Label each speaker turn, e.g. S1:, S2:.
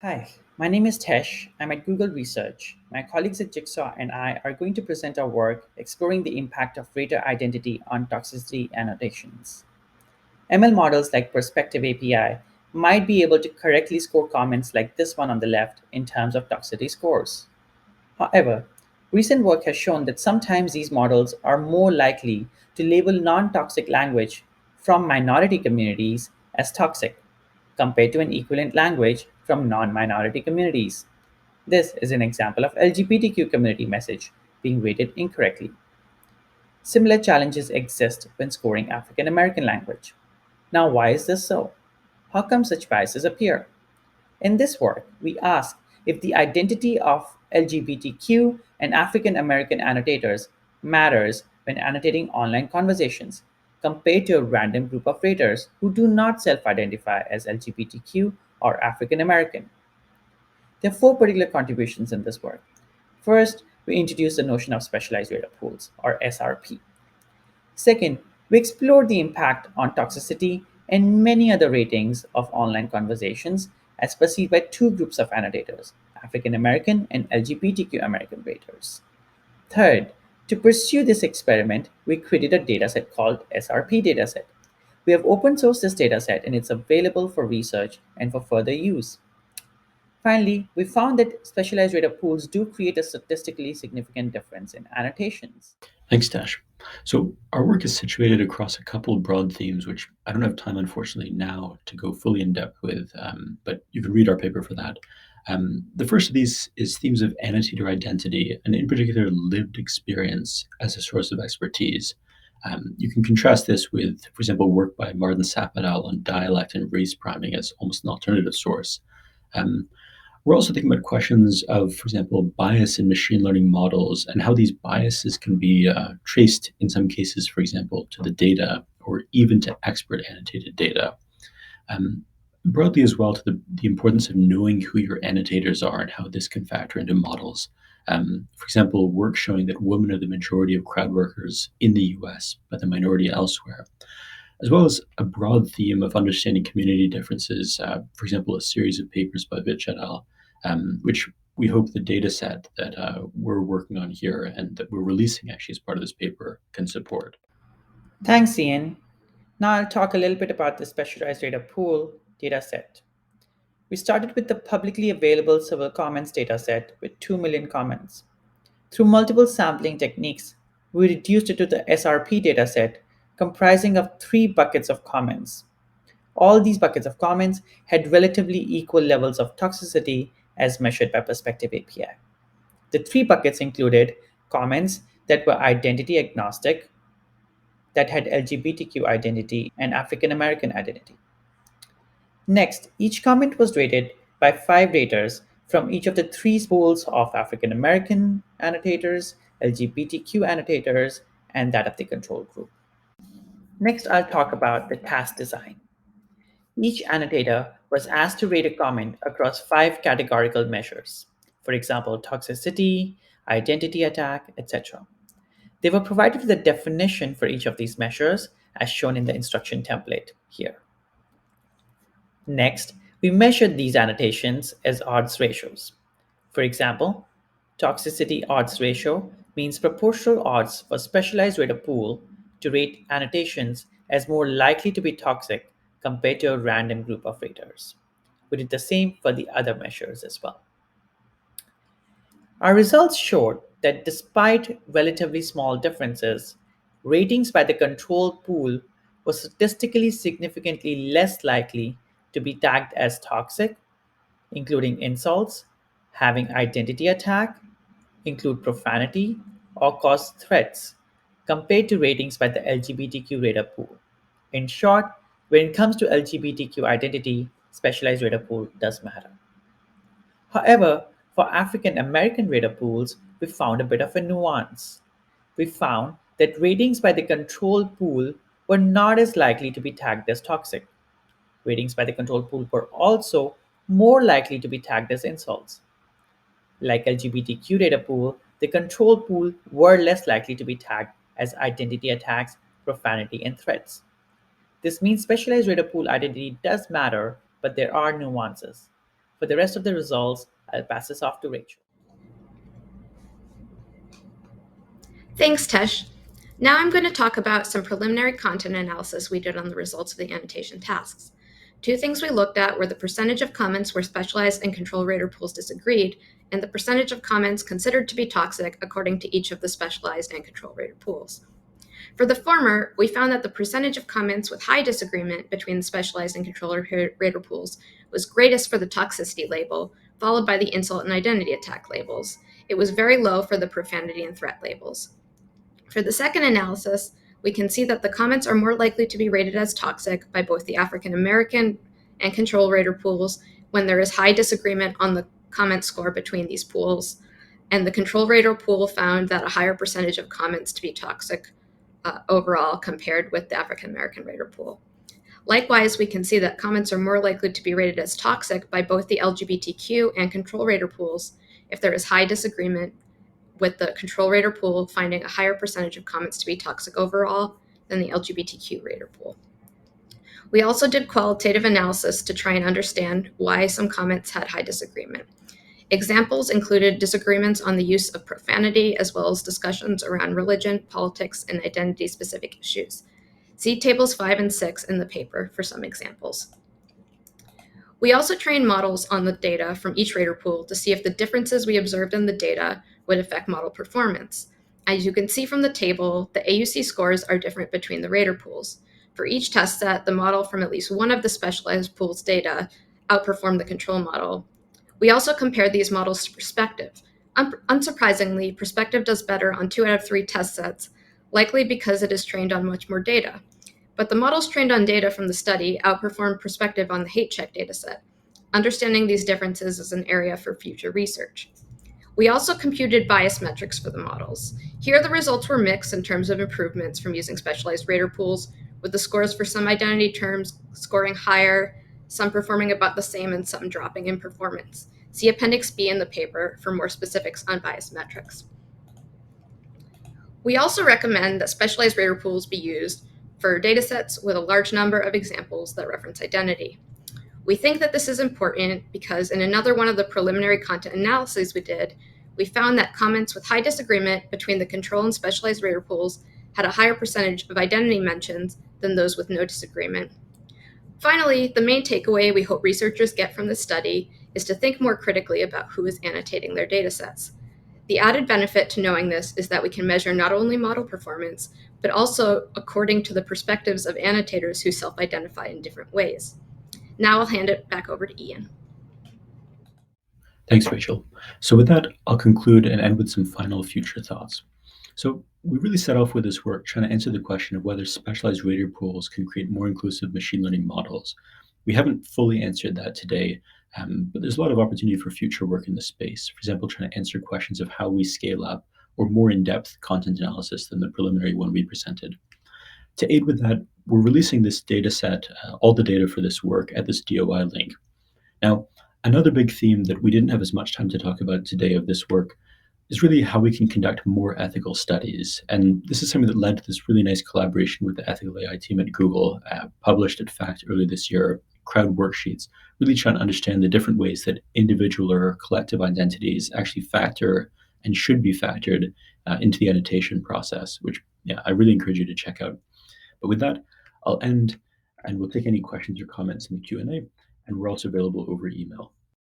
S1: Hi, my name is Tesh. I'm at Google Research. My colleagues at Jigsaw and I are going to present our work exploring the impact of rater identity on toxicity annotations. ML models like Perspective API might be able to correctly score comments like this one on the left in terms of toxicity scores. However, recent work has shown that sometimes these models are more likely to label non toxic language from minority communities as toxic compared to an equivalent language from non minority communities. This is an example of LGBTQ community message being rated incorrectly. Similar challenges exist when scoring African American language. Now, why is this so? How come such biases appear? In this work, we ask if the identity of LGBTQ and African American annotators matters when annotating online conversations, compared to a random group of raters who do not self identify as LGBTQ or African American. There are four particular contributions in this work. First, we introduce the notion of specialized rater pools, or SRP. Second, we explore the impact on toxicity and many other ratings of online conversations as perceived by two groups of annotators, African American and LGBTQ American raters. Third, to pursue this experiment, we created a dataset called SRP Dataset. We have open sourced this dataset and it's available for research and for further use. Finally, we found that specialized rater pools do create a statistically significant difference in annotations.
S2: Thanks, Dash. So our work is situated across a couple broad themes, which I don't have time, unfortunately, now to go fully in depth with, but you can read our paper for that. The first of these is themes of annotator identity, and in particular, lived experience as a source of expertise. You can contrast this with, for example, work by Martin Sapp et al. On dialect and race priming as almost an alternative source. Um, we're also thinking about questions of, for example, bias in machine learning models and how these biases can be traced in some cases, for example, to the data or even to expert annotated data. Um, Broadly as well to the importance of knowing who your annotators are and how this can factor into models. For example, work showing that women are the majority of crowd workers in the US, but the minority elsewhere, as well as a broad theme of understanding community differences. For example, a series of papers by Vitch et al., which we hope the data set that we're working on here and that we're releasing actually as part of this paper can support.
S1: Thanks, Ian. Now I'll talk a little bit about the specialized data pool dataset. We started with the publicly available civil comments dataset with 2 million comments. Through multiple sampling techniques, we reduced it to the SRP dataset comprising of three buckets of comments. All these buckets of comments had relatively equal levels of toxicity as measured by Perspective API. The three buckets included comments that were identity agnostic, that had LGBTQ identity and African American identity. Next, each comment was rated by five raters from each of the three pools of African American annotators, LGBTQ annotators, and that of the control group. Next, I'll talk about the task design. Each annotator was asked to rate a comment across five categorical measures, for example, toxicity, identity attack, etc. They were provided with a definition for each of these measures as shown in the instruction template here. Next, we measured these annotations as odds ratios. For example, toxicity odds ratio means proportional odds for specialized rater pool to rate annotations as more likely to be toxic compared to a random group of raters. We did the same for the other measures as well. Our results showed that despite relatively small differences, ratings by the control pool were statistically significantly less likely to be tagged as toxic, including insults, having identity attack, include profanity, or cause threats, compared to ratings by the LGBTQ rater pool. In short, when it comes to LGBTQ identity, specialized rater pool does matter. However, for African American rater pools, we found a bit of a nuance. We found that ratings by the control pool were not as likely to be tagged as toxic. Ratings by the control pool were also more likely to be tagged as insults. Like LGBTQ data pool, the control pool were less likely to be tagged as identity attacks, profanity, and threats. This means specialized data pool identity does matter, but there are nuances. For the rest of the results, I'll pass this off to Rachel.
S3: Thanks, Tesh. Now I'm going to talk about some preliminary content analysis we did on the results of the annotation tasks. Two things we looked at were the percentage of comments where specialized and control rater pools disagreed, and the percentage of comments considered to be toxic according to each of the specialized and control rater pools. For the former, we found that the percentage of comments with high disagreement between the specialized and control rater pools was greatest for the toxicity label, followed by the insult and identity attack labels. It was very low for the profanity and threat labels. For the second analysis, we can see that the comments are more likely to be rated as toxic by both the African American and control rater pools when there is high disagreement on the comment score between these pools, and the control rater pool found that a higher percentage of comments to be toxic overall compared with the African American rater pool. Likewise, we can see that comments are more likely to be rated as toxic by both the LGBTQ and control rater pools if there is high disagreement, with the control rater pool finding a higher percentage of comments to be toxic overall than the LGBTQ rater pool. We also did qualitative analysis to try and understand why some comments had high disagreement. Examples included disagreements on the use of profanity, as well as discussions around religion, politics, and identity-specific issues. See tables 5 and 6 in the paper for some examples. We also trained models on the data from each rater pool to see if the differences we observed in the data would affect model performance. As you can see from the table, the AUC scores are different between the rater pools. For each test set, the model from at least one of the specialized pools' data outperformed the control model. We also compared these models to Perspective. Unsurprisingly, Perspective does better on 2 out of 3 test sets, likely because it is trained on much more data. But the models trained on data from the study outperformed Perspective on the hate check dataset. Understanding these differences is an area for future research. We also computed bias metrics for the models. Here, the results were mixed in terms of improvements from using specialized rater pools, with the scores for some identity terms scoring higher, some performing about the same, and some dropping in performance. See Appendix B in the paper for more specifics on bias metrics. We also recommend that specialized rater pools be used for datasets with a large number of examples that reference identity. We think that this is important because in another one of the preliminary content analyses we did, we found that comments with high disagreement between the control and specialized rater pools had a higher percentage of identity mentions than those with no disagreement. Finally, the main takeaway we hope researchers get from this study is to think more critically about who is annotating their datasets. The added benefit to knowing this is that we can measure not only model performance, but also according to the perspectives of annotators who self-identify in different ways. Now I'll hand it back over to Ian.
S2: Thanks, Rachel. So with that, I'll conclude and end with some final future thoughts. So we really set off with this work trying to answer the question of whether specialized rater pools can create more inclusive machine learning models. We haven't fully answered that today, but there's a lot of opportunity for future work in this space. For example, trying to answer questions of how we scale up or more in-depth content analysis than the preliminary one we presented. To aid with that, we're releasing this data set, all the data for this work at this DOI link. Now, another big theme that we didn't have as much time to talk about today of this work is really how we can conduct more ethical studies. And this is something that led to this really nice collaboration with the ethical AI team at Google, published at FACT earlier this year, crowd worksheets, really trying to understand the different ways that individual or collective identities actually factor and should be factored into the annotation process, which I really encourage you to check out. But with that, I'll end, and we'll take any questions or comments in the Q&A, and we're also available over email.